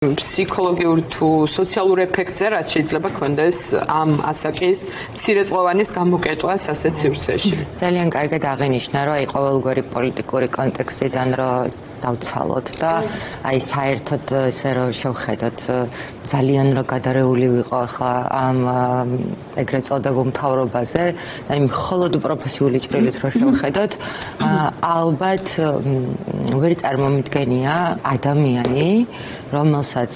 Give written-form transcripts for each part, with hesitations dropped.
ფსიქოლოგიურ თუ სოციალურ ეფექტზე რაც შეიძლება ქონდეს ამ ასაკის მცირეწლოვანის გამოკეტვას ასეთ სივრცეში. ძალიან კარგად აღინიშნა, რომ აი ყოველგვარი პოლიტიკური კონტექსტიდან რომ დავცალოთ და აი საერთოდ ესე რომ შევხედოთ ძალიან რა გადარეული ვიყო ახლა ამ ეგრეთ წოდებულ მთავრობაზე და იმ მხოლოდ პროფესიული ჭრილით რომ შევხედოთ ალბათ ვერ წარმომიდგენია ადამიანი რომელსაც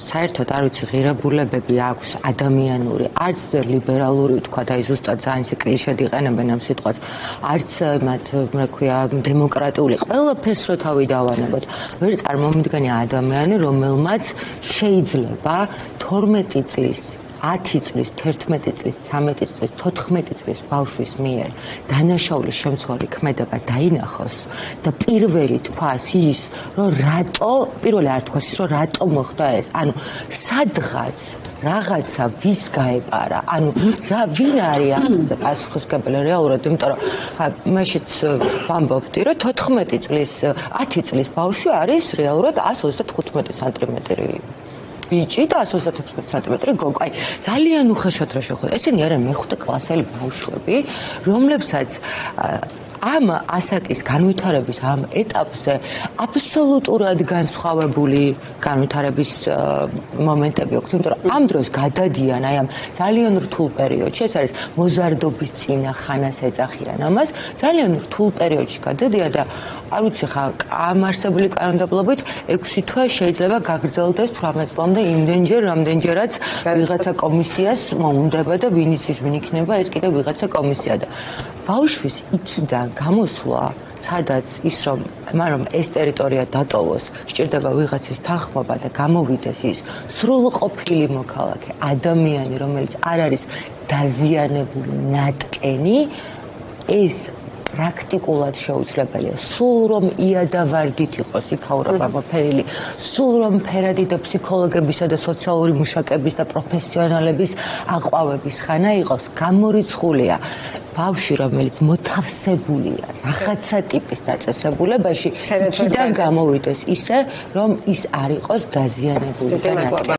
საერთოდ არ ვიცი ღირებულებები აქვს ადამიანური არც ლიბერალური თქვა და ზუსტად ძალიან კლიშედ იყენებენ ამ სიტყვას არც მათ რა ქვია დემოკრატიული ყველაფერს რო თავი დავანებოთ ვერ წარმომიდგენია ადამიანი რომელმაც შეიძლება 12 წლის 10 წლის, 11 წლის, 13 წლის, 14 წლის ბავშვის მიერ დანაშაულის შემცველი ქმედება დაინახოს და პირველი თქვას ის, რომ რატო, პირველი არ თქვას ის, რომ რატო მოხდა ეს. ანუ სადღაც რაღაცა ვის გაეპარა, ანუ ვინ არის ამაზე პასუხისმგებელი რეალურად, იმიტომ რომ მაშინაც ვამბობდი, რომ 14 წლის, 10 წლის ბავშვი არის რეალურად 135 სანტიმეტრი. ბიჭი და 136 სანტიმეტრი გოგო. აი ძალიან უხეშად რა შეხვდა. ესენი არიან მეხუთე კლასელი ბავშვები, რომლებსაც ამ ასაკის განვითარების ამ ეტაპზე აბსოლუტურად განსხვავებული განვითარების მომენტები აქვს, იმიტომ რომ ამ დროს გადადიან აი ამ ძალიან რთულ პერიოდში, ეს არის მოზარდობის წინა ხანას ეძახიან ამას, ძალიან რთულ პერიოდში გადადიან და არ ვიცი ხა ამ არსებული კანონმდებლობით 6 თვე შეიძლება გაგრძელდეს 18 წლამდე იმდენჯერ, რამდენჯერაც ვიღაცა კომისიას მოუნდება და ვინ იცის ვინ იქნება ეს კიდევ ვიღაცა კომისია და ბავშვის იქიდან გამოსვლა, სადაც ის რომ ეს ტერიტორია დატოვოს, სჭირდება ვიღაცის თანხმობა და გამოვიდეს ის სრულყოფილი მოქალაქე, ადამიანი, რომელიც არ არის დაზიანებული ნატკენი, ეს პრაქტიკულად შეუძლებელია. სულ რომ იადავარდით იყოს იქაურობა მოფერილი, სულ რომ ფერადი და ფსიქოლოგებისა და სოციალური მუშაკების და პროფესიონალების აყვავების ხანა იყოს, გამორიცხულია. ბავშვი, რომელიც მოთავსებულია რაღაცა ტიპის დაწესებულებაში, იქიდან გამოვიდეს ისე, რომ ის არ იყოს დაზიანებული და ნატკენი.